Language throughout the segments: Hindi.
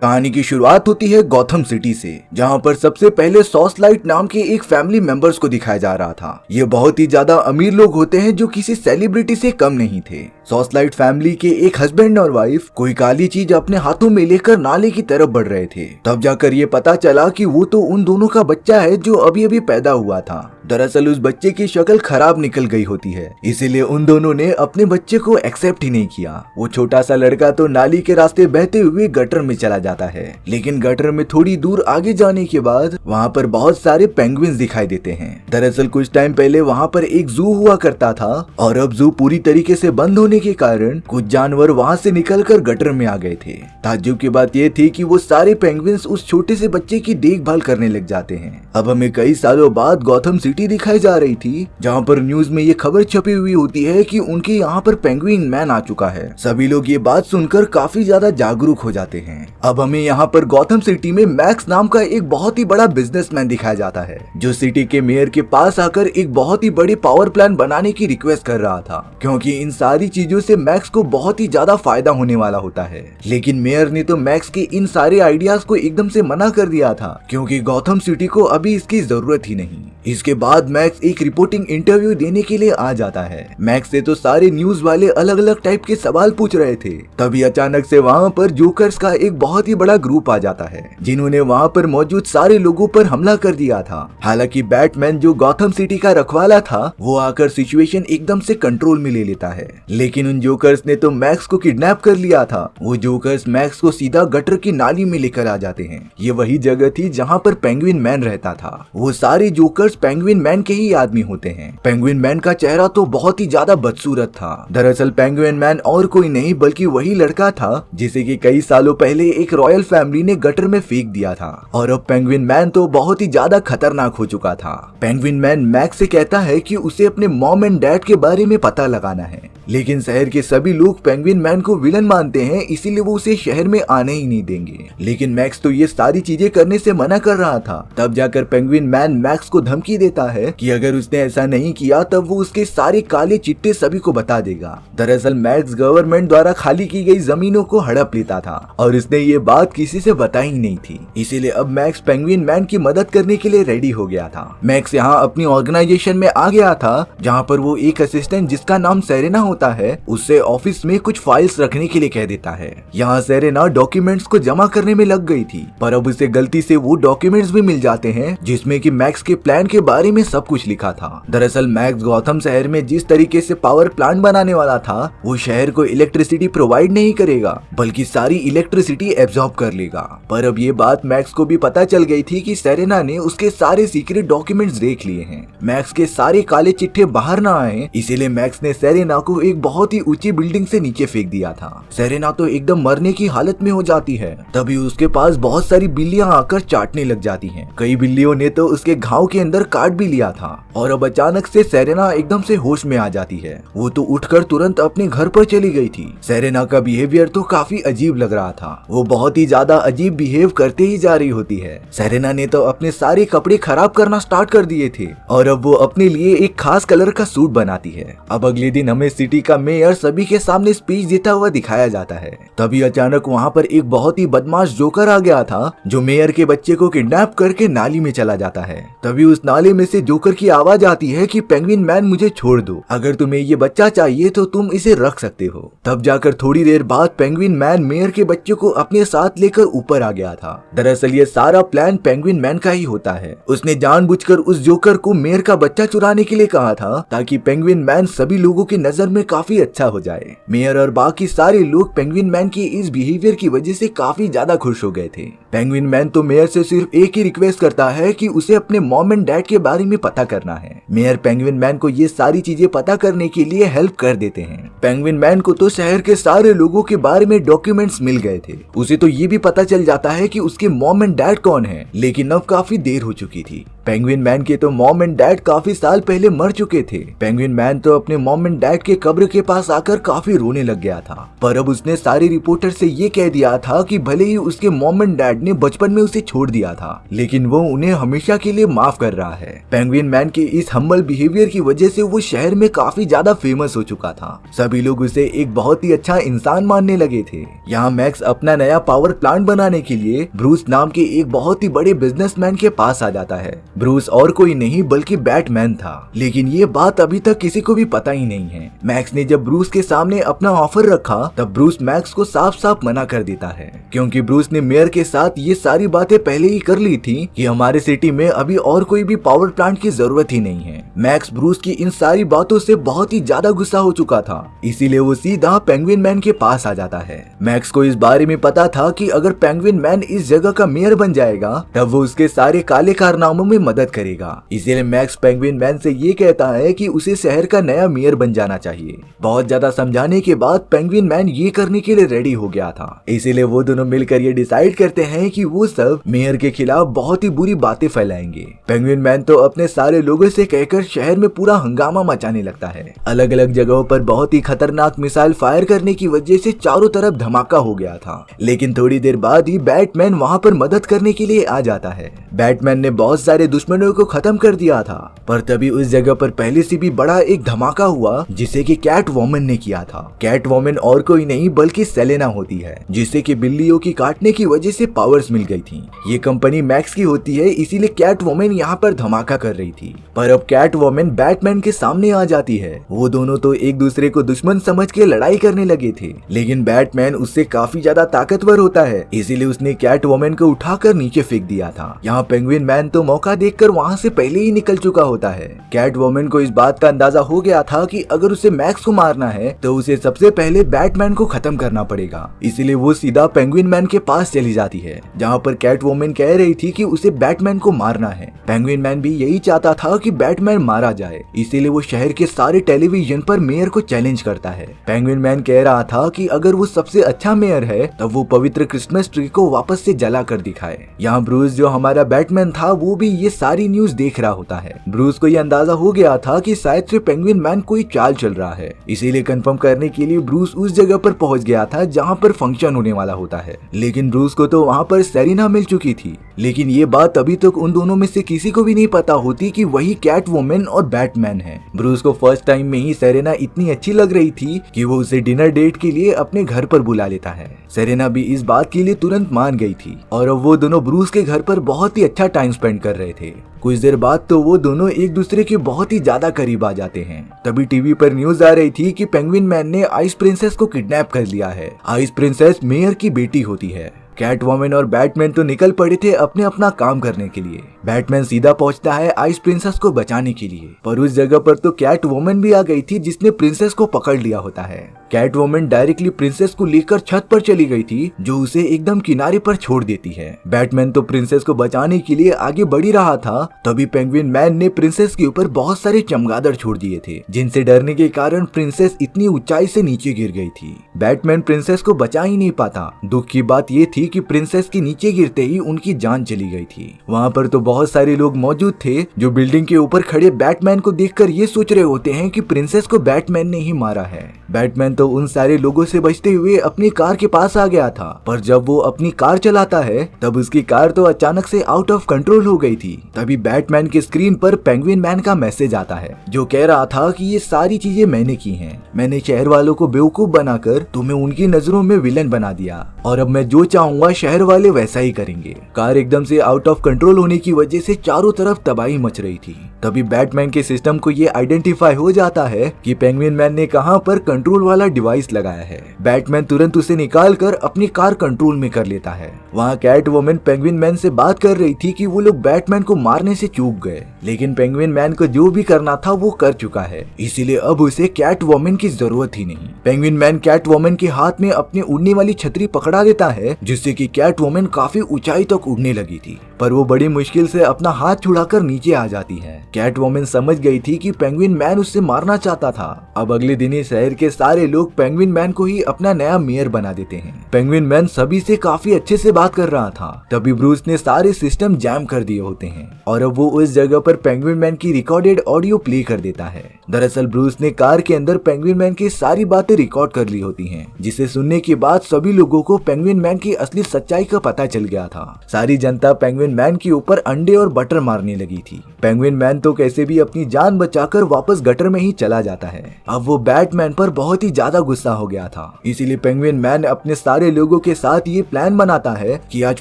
कहानी की शुरुआत होती है गॉथम सिटी से, जहां पर सबसे पहले सॉसलाइट नाम के एक फैमिली मेंबर्स को दिखाया जा रहा था। ये बहुत ही ज्यादा अमीर लोग होते हैं जो किसी सेलिब्रिटी से कम नहीं थे। सॉसलाइट फैमिली के एक हस्बैंड और वाइफ कोई काली चीज अपने हाथों में लेकर नाले की तरफ बढ़ रहे थे। तब जाकर ये पता चला कि वो तो उन दोनों का बच्चा है जो अभी अभी पैदा हुआ था। दरअसल उस बच्चे की शक्ल खराब निकल गई होती है, इसीलिए उन दोनों ने अपने बच्चे को एक्सेप्ट ही नहीं किया। वो छोटा सा लड़का तो नाली के रास्ते बहते हुए गटर में चला जाता है, लेकिन गटर में थोड़ी दूर आगे जाने के बाद वहाँ पर बहुत सारे पेंगुइन्स दिखाई देते हैं। दरअसल कुछ टाइम पहले वहाँ पर एक जू हुआ करता था और अब जू पूरी तरीके से बंद होने के कारण कुछ जानवर वहाँ से निकलकर गटर में आ गए थे। ताज्जुब की बात यह थी कि वो सारे पेंगुइन्स उस छोटे से बच्चे की देखभाल करने लग जाते हैं। अब हमें कई सालों बाद गॉथम सिटी दिखाई जा रही थी, जहाँ पर न्यूज में ये खबर छपी हुई होती है कि उनके यहाँ पर पेंगुइन मैन आ चुका है। सभी लोग ये बात सुनकर काफी ज्यादा जागरूक हो जाते हैं। अब हमें यहाँ पर गॉथम सिटी में मैक्स नाम का एक बहुत ही बड़ा बिजनेसमैन दिखाया जाता है, जो सिटी के मेयर के पास आकर एक बहुत ही बड़ी पावर प्लांट बनाने की रिक्वेस्ट कर रहा था, क्योंकि इन सारी चीजों से मैक्स को बहुत ही ज्यादा फायदा होने वाला होता है। लेकिन मेयर ने तो मैक्स के इन सारे आइडियाज को एकदम से मना कर दिया था, क्योंकि गॉथम सिटी को अभी इसकी जरूरत ही नहीं। इसके बाद मैक्स एक रिपोर्टिंग इंटरव्यू देने के लिए आ जाता है। मैक्स से तो सारे न्यूज वाले अलग अलग टाइप के सवाल पूछ रहे थे। तभी अचानक से वहाँ पर जोकर्स का एक बहुत ही बड़ा ग्रुप आ जाता है, जिन्होंने वहाँ पर मौजूद सारे लोगों पर हमला कर दिया था। हालांकि बैटमैन जो गॉथम सिटी का रखवाला था, वो आकर सिचुएशन एकदम से कंट्रोल में ले लेता है। लेकिन उन जोकर्स ने तो मैक्स को किडनैप कर लिया था। वो जोकर्स मैक्स को सीधा गटर की नाली में लेकर आ जाते हैं। ये वही जगह थी जहाँ पर पेंगुइन मैन रहता था। वो सारे जोकर्स पेंगुइन मैन के ही आदमी होते हैं। पेंगुइन मैन का चेहरा तो बहुत ही ज्यादा बदसूरत था। दरअसल पेंगुइन मैन और कोई नहीं बल्कि वही लड़का था जिसे कि कई सालों पहले एक रॉयल फैमिली ने गटर में फेंक दिया था, और अब पेंगुइन मैन तो बहुत ही ज्यादा खतरनाक हो चुका था। पेंगुइन मैन मैक्स से कहता है कि उसे अपने मॉम एंड डैड के बारे में पता लगाना है, लेकिन शहर के सभी लोग पेंगुइन मैन को विलन मानते हैं, इसीलिए वो उसे शहर में आने ही नहीं देंगे। लेकिन मैक्स तो ये सारी चीजें करने से मना कर रहा था। तब जाकर पेंगुइन मैन मैक्स को धमकी देता है कि अगर उसने ऐसा नहीं किया तब वो उसके सारे काले चिट्टे सभी को बता देगा। दरअसल मैक्स गवर्नमेंट द्वारा खाली की गई जमीनों को हड़प लेता था और इसने ये बात किसी से बताई ही नहीं थी। इसीलिए अब मैक्स पेंगुइन मैन की मदद करने के लिए रेडी हो गया था। मैक्स यहाँ अपनी ऑर्गेनाइजेशन में आ गया था, जहाँ पर वो एक असिस्टेंट जिसका नाम सेरेना होता है, उससे ऑफिस में कुछ फाइल्स रखने के लिए कह देता है। यहाँ सेरेना डॉक्यूमेंट्स को जमा करने में लग गई थी, पर अब उसे गलती से वो डॉक्यूमेंट्स भी मिल जाते हैं जिसमें कि मैक्स के प्लान के बारे में सब कुछ लिखा था। दरअसल मैक्स गॉथम शहर में जिस तरीके से पावर प्लांट बनाने वाला था, वो शहर को इलेक्ट्रिसिटी प्रोवाइड नहीं करेगा बल्कि सारी इलेक्ट्रिसिटी एब्जॉर्ब कर लेगा। पर अब ये बात मैक्स को भी पता चल गई थी कि सेरेना ने उसके सारे सीक्रेट डॉक्यूमेंट्स देख लिए हैं। मैक्स के सारे काले चिट्ठे बाहर ना आए, इसीलिए मैक्स ने सेरेना को एक बहुत ही ऊंची बिल्डिंग से नीचे फेंक दिया था। सेरेना तो एकदम मरने की हालत में हो जाती है। तभी उसके पास बहुत सारी बिल्लियां आकर चाटने लग जाती हैं। कई बिल्लियों ने तो उसके घाव के अंदर काट भी लिया था, और अब अचानक से सेरेना एकदम से होश में आ जाती है। वो तो उठकर तुरंत अपने घर पर चली गई थी। सेरेना का बिहेवियर तो काफी अजीब लग रहा था। वो बहुत ही ज्यादा अजीब बिहेव करते ही जा रही होती है। सेरेना ने तो अपने सारे कपड़े खराब करना स्टार्ट कर दिए थे, और अब वो अपने लिए एक खास कलर का सूट बनाती है। अब अगले दिन हमें सिटी का मेयर सभी के सामने स्पीच देता हुआ दिखाया जाता है। तभी अचानक वहाँ पर एक बहुत ही बदमाश जोकर आ गया था, जो मेयर के बच्चे को किडनैप करके नाली में चला जाता है। तभी उस नाले में से जोकर की आवाज आती है कि पेंगुइन मैन मुझे छोड़ दो, अगर तुम्हें ये बच्चा चाहिए तो तुम इसे रख सकते हो। तब जाकर थोड़ी देर बाद पेंगुइन मैन मेयर के बच्चे को अपने साथ लेकर ऊपर आ गया था। दरअसल ये सारा प्लान पेंगुइन मैन का ही होता है। उसने जानबूझकर उस जोकर को मेयर का बच्चा चुराने के लिए कहा था, ताकि पेंगुइन मैन सभी लोगों की नजर में काफी अच्छा हो जाए। मेयर और बाकी सारे लोग पेंगुइन मैन के इस बिहेवियर की वजह से काफी ज्यादा खुश हो गए थे। पेंगुइन मैन तो मेयर से सिर्फ एक ही रिक्वेस्ट करता है कि उसे अपने मॉम एंड डैड के बारे में पता करना है। मेयर पेंगुइन मैन को ये सारी चीजें पता करने के लिए हेल्प कर देते हैं। पेंगुइन मैन को तो शहर के सारे लोगों के बारे में डॉक्यूमेंट्स मिल गए थे। उसे तो ये भी पता चल जाता है कि उसके मॉम एंड डैड कौन है, लेकिन अब काफी देर हो चुकी थी। पेंगुइन मैन के तो मॉम एंड डैड काफी साल पहले मर चुके थे। पेंगुइन मैन तो अपने मॉम एंड डैड के कब्र के पास आकर काफी रोने लग गया था। पर अब उसने सारे रिपोर्टर से ये कह दिया था कि भले ही उसके मॉम एंड डैड अपने बचपन में उसे छोड़ दिया था, लेकिन वो उन्हें हमेशा के लिए माफ कर रहा है। पेंगुइन मैन के इस हम्बल बिहेवियर की वजह से वो शहर में काफी ज्यादा फेमस हो चुका था। सभी लोग उसे एक बहुत ही अच्छा इंसान मानने लगे थे। यहाँ मैक्स अपना नया पावर प्लांट बनाने के लिए ब्रूस नाम के एक बहुत ही बड़े बिजनेसमैन के पास आ जाता है। ब्रूस और कोई नहीं बल्कि बैटमैन था, लेकिन ये बात अभी तक किसी को भी पता ही नहीं है। मैक्स ने जब ब्रूस के सामने अपना ऑफर रखा तब ब्रूस मैक्स को साफ साफ मना कर देता है, क्योंकि ब्रूस ने मेयर के साथ ये सारी बातें पहले ही कर ली थी कि हमारे सिटी में अभी और कोई भी पावर प्लांट की जरूरत ही नहीं है। मैक्स ब्रूस की इन सारी बातों से बहुत ही ज्यादा गुस्सा हो चुका था, इसीलिए वो सीधा पेंगुइन मैन के पास आ जाता है। मैक्स को इस बारे में पता था कि अगर पेंगुइन मैन इस जगह का मेयर बन जाएगा तब वो उसके सारे काले कारनामों में मदद करेगा। इसीलिए मैक्स पेंगुइन मैन से ये कहता है कि उसे शहर का नया मेयर बन जाना चाहिए। बहुत ज्यादा समझाने के बाद पेंगुइन मैन ये करने के लिए रेडी हो गया था। इसीलिए वो दोनों मिलकर ये डिसाइड करते हैं कि वो सब मेयर के खिलाफ बहुत ही बुरी बातें फैलाएंगे। पेंगुइन मैन तो अपने सारे लोगों से कहकर शहर में पूरा हंगामा मचाने लगता है। अलग अलग जगहों पर बहुत ही खतरनाक मिसाइल फायर करने की वजह से चारों तरफ धमाका हो गया था, लेकिन थोड़ी देर बाद ही बैटमैन वहाँ पर मदद करने के लिए आ जाता है। बैटमैन ने बहुत सारे दुश्मनों को खत्म कर दिया था, पर तभी उस जगह पर पहले से भी बड़ा एक धमाका हुआ जिसे कि कैट वॉमन ने किया था। कैट वॉमन और कोई नहीं बल्कि सेलेना होती है, जिससे कि बिल्लियों की काटने की वजह से पावर्स मिल गई थी। ये कंपनी मैक्स की होती है, इसीलिए कैट वॉमन यहाँ पर धमाका कर रही थी। पर अब कैट वॉमन बैटमैन के सामने आ जाती है। वो दोनों तो एक दूसरे को दुश्मन समझ के लड़ाई करने लगे थे, लेकिन बैटमैन उससे काफी ज्यादा ताकतवर होता है, इसीलिए उसने कैट वॉमन को उठाकर नीचे फेंक दिया था। यहाँ पेंगुइन मैन तो मौका देखकर वहाँ से पहले ही निकल चुका होता है। कैट वॉमन को इस बात का अंदाजा हो गया था कि अगर उसे मैक्स को मारना है तो उसे सबसे पहले बैटमैन को खत्म करना पड़ेगा, इसीलिए वो सीधा पेंगुइन मैन के पास चली जाती है, जहाँ पर कैट वॉमन कह रही थी कि उसे बैटमैन को मारना है। पेंगुइन मैन भी यही चाहता था कि बैटमैन मारा जाए, इसीलिए वो शहर के सारे टेलीविजन पर मेयर को चैलेंज करता है। पेंगुइन मैन कह रहा था कि अगर वो सबसे अच्छा मेयर है तब वो पवित्र क्रिसमस ट्री को वापस से जला कर दिखाए। यहाँ ब्रूस जो हमारा बैटमैन था वो भी ये सारी न्यूज देख रहा होता है। ब्रूस को ये अंदाजा हो गया था कि शायद से पेंगुइन मैन कोई चाल चल रहा है, इसीलिए कंफर्म करने के लिए ब्रूस उस जगह पर पहुंच गया था जहाँ पर फंक्शन होने वाला होता है। लेकिन ब्रूस को तो वहाँ पर सेरेना मिल चुकी थी, लेकिन ये बात अभी तक उन दोनों में से किसी को भी नहीं पता होती कि वही कैट वुमन और बैटमैन है। ब्रूस को फर्स्ट टाइम में ही सेरेना इतनी अच्छी लग रही थी कि वो उसे डिनर डेट के लिए अपने घर पर बुला लेता है। सेरेना भी इस बात के लिए तुरंत मान गई थी और अब वो दोनों ब्रूस के घर पर बहुत ही अच्छा टाइम स्पेंड कर रहे थे। कुछ देर बाद तो वो दोनों एक दूसरे के बहुत ही ज्यादा करीब आ जाते हैं। तभी टीवी पर न्यूज आ रही थी कि पेंगुइन मैन ने आइस प्रिंसेस को किडनैप कर लिया है। आइस प्रिंसेस मेयर की बेटी होती है। कैट वुमन और बैटमैन तो निकल पड़े थे अपने अपना काम करने के लिए। बैटमैन सीधा पहुंचता है आइस प्रिंसेस को बचाने के लिए, पर उस जगह पर तो कैट वुमन भी आ गई थी जिसने प्रिंसेस को पकड़ लिया होता है। कैट वुमन डायरेक्टली प्रिंसेस को लेकर छत पर चली गई थी, जो उसे एकदम किनारे पर छोड़ देती है। बैटमैन तो प्रिंसेस को बचाने के लिए आगे बढ़ ही रहा था, तभी पेंगुइन मैन ने प्रिंसेस के ऊपर बहुत सारे चमगादड़ छोड़ दिए थे, जिनसे डरने के कारण प्रिंसेस इतनी ऊंचाई से नीचे गिर गई थी। बैटमैन प्रिंसेस को बचा ही नहीं पाता। दुख की बात ये थी कि प्रिंसेस के नीचे गिरते ही उनकी जान चली गई थी। वहाँ पर तो बहुत सारे लोग मौजूद थे जो बिल्डिंग के ऊपर खड़े बैटमैन को देखकर ये सोच रहे होते हैं कि प्रिंसेस को बैटमैन ने ही मारा है। बैटमैन तो उन सारे लोगों से बचते हुए अपनी कार के पास आ गया था, पर जब वो अपनी कार चलाता है तब उसकी कार तो अचानक से आउट ऑफ कंट्रोल हो गई थी। तभी बैटमैन की स्क्रीन पर पेंगुइन मैन का मैसेज आता है, जो कह रहा था कि ये सारी चीजें मैंने की हैं। मैंने शहर वालों को बेवकूफ बनाकर तुम्हें उनकी नजरों में विलन बना दिया और अब मैं जो चाहूंगा शहर वाले वैसा ही करेंगे। कार एकदम से आउट ऑफ कंट्रोल होने की वजह से चारों तरफ तबाही मच रही थी। तभी बैटमैन के सिस्टम को ये आइडेंटिफाई हो जाता है कि पेंगुइन मैन ने कहां पर कंट्रोल वाला डिवाइस लगाया है। बैटमैन तुरंत उसे निकालकर अपनी कार कंट्रोल में कर लेता है। वहाँ कैट वुमन पेंगुइन मैन से बात कर रही थी कि वो लोग बैटमैन को मारने से चूक गए, लेकिन पेंगुइन मैन को जो भी करना था वो कर चुका है, इसीलिए अब उसे कैट वुमन की जरूरत ही नहीं। पेंगुइन मैन कैट वुमन के हाथ में अपनी उड़ने वाली छतरी पकड़ा देता है, जिससे कि कैट वुमन काफी ऊंचाई तक उड़ने लगी थी, पर वो बड़ी मुश्किल से अपना हाथ छुड़ाकर नीचे आ जाती है। कैट वुमन समझ गई थी कि पेंगुइन मैन उससे मारना चाहता था। अब अगले दिन ही शहर के सारे लोग पेंगुइन मैन को ही अपना नया मेयर बना देते हैं। पेंगुइन मैन सभी से काफी अच्छे से बात कर रहा था, तभी ब्रूस ने सारे सिस्टम जैम कर दिए होते हैं और अब वो उस जगह पर पेंगुइन मैन की रिकॉर्डेड ऑडियो प्ले कर देता है। दरअसल ब्रूस ने कार के अंदर पेंगुइन मैन की सारी बातें रिकॉर्ड कर ली होती हैं, जिसे सुनने के बाद सभी लोगों को पेंगुइन मैन की असली असली सच्चाई का पता चल गया था। सारी जनता पेंगुइन मैन के ऊपर अंडे और बटर मारने लगी थी। पेंगुइन मैन तो कैसे भी अपनी जान बचाकर वापस गटर में ही चला जाता है। अब वो बैटमैन पर बहुत ही ज्यादा गुस्सा हो गया था, इसीलिए पेंगुइन मैन अपने सारे लोगों के साथ ये प्लान बनाता है कि आज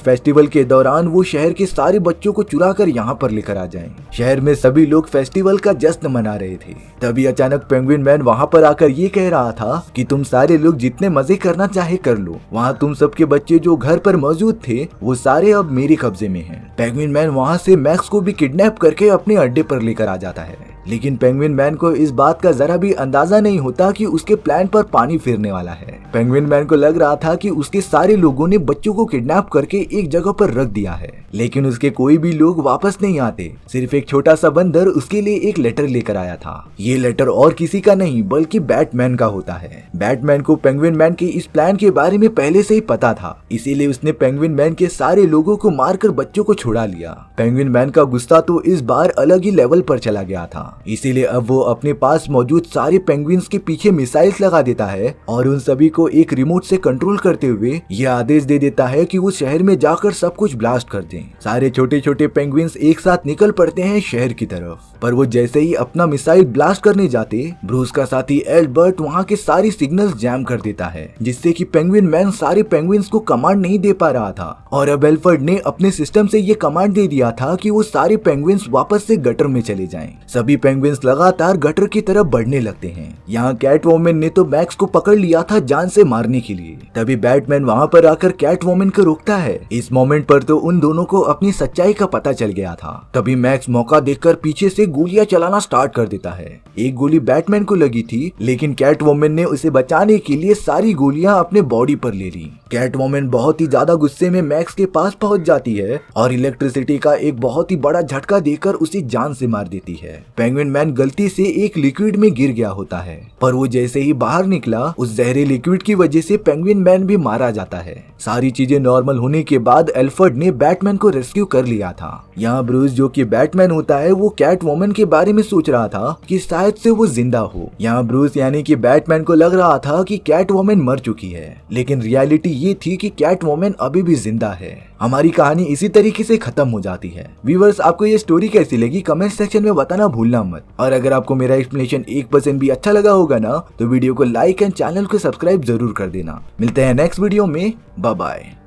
फेस्टिवल के दौरान वो शहर के सारे बच्चों को चुरा कर यहाँ पर लेकर आ जाएं। शहर में सभी लोग फेस्टिवल का जश्न मना रहे थे। तभी अचानक पेंगुइन मैन वहाँ पर आकर ये कह रहा था कि तुम सारे लोग जितने मजे करना चाहे कर लो। वहाँ तुम सबके बच्चे जो घर पर मौजूद थे वो सारे अब मेरे कब्जे में हैं। पेंगुइन मैन वहाँ से मैक्स को भी किडनैप करके अपने अड्डे पर लेकर आ जाता है। लेकिन पेंगुइन मैन को इस बात का जरा भी अंदाजा नहीं होता कि उसके प्लान पर पानी फिरने वाला है। पेंगुइन मैन को लग रहा था कि उसके सारे लोगों ने बच्चों को किडनैप करके एक जगह पर रख दिया है, लेकिन उसके कोई भी लोग वापस नहीं आते। सिर्फ एक छोटा सा बंदर उसके लिए एक लेटर लेकर आया था। ये लेटर और किसी का नहीं बल्कि बैटमैन का होता है। बैटमैन को पेंगुइन मैन के इस प्लान के बारे में पहले से ही पता था, इसीलिए उसने पेंगुइन मैन के सारे लोगों को मारकर बच्चों को छुड़ा लिया। पेंगुइन मैन का गुस्सा तो इस बार अलग ही लेवल पर चला गया था, इसीलिए अब वो अपने पास मौजूद सारे पेंगुइन्स के पीछे मिसाइल्स लगा देता है और उन सभी को एक रिमोट से कंट्रोल करते हुए यह आदेश दे देता है कि वो शहर में जाकर सब कुछ ब्लास्ट कर दें। सारे छोटे छोटे पेंगुइन्स एक साथ निकल पड़ते हैं शहर की तरफ, पर वो जैसे ही अपना मिसाइल ब्लास्ट करने जाते ब्रूस का साथी एल्बर्ट वहाँ के सारी सिग्नल्स जैम कर देता है, जिससे कि पेंगुइन मैन सारे पेंगुइन्स को कमांड नहीं दे पा रहा था। और अब एल्फर्ड ने अपने सिस्टम से ये कमांड दे दिया था कि वो सारे पेंगुइन्स वापस से गटर में चले जाएं। सभी पेंगुइन्स लगातार गटर की तरफ बढ़ने लगते हैं। यहाँ कैटवुमन ने तो मैक्स को पकड़ लिया था जान से मारने के लिए। तभी बैटमैन वहाँ पर आकर कैटवुमन को रोकता है। इस मोमेंट पर तो उन दोनों को अपनी सच्चाई का पता चल गया था। तभी मैक्स मौका देखकर पीछे से गोलियां चलाना स्टार्ट कर देता है। एक गोली बैटमैन को लगी थी, लेकिन कैटवुमन ने उसे बचाने के लिए सारी गोलियां अपने बॉडी पर ले ली। कैटवुमन बहुत ही ज्यादा गुस्से में मैक्स के पास पहुंच जाती है और इलेक्ट्रिसिटी का एक बहुत ही बड़ा झटका देकर उसे जान से मार देती है। पेंगुइन मैन गलती से एक लिक्विड में गिर गया होता है, पर वो जैसे ही बाहर निकला उस जहरे लिक्विड की वजह से पेंगुइन मैन भी मारा जाता है। सारी चीजें नॉर्मल होने के बाद एल्फर्ड ने बैटमैन को रेस्क्यू कर लिया था। यहाँ ब्रूस जो कि बैटमैन होता है वो कैटवुमन के बारे में सोच रहा था कि शायद से वो जिंदा हो। यहाँ ब्रूस यानी कि बैटमैन को लग रहा था कि कैटवुमन मर चुकी है, लेकिन रियलिटी ये थी कि कैटवुमन अभी भी जिंदा है। हमारी कहानी इसी तरीके से खत्म हो जाती है। व्यूअर्स, आपको ये स्टोरी कैसी लगी कमेंट सेक्शन में बताना भूलना मत। और अगर आपको मेरा एक्सप्लेनेशन 1% भी अच्छा लगा होगा ना तो वीडियो को लाइक एंड चैनल को सब्सक्राइब जरूर कर देना। मिलते हैं नेक्स्ट वीडियो में। Bye bye.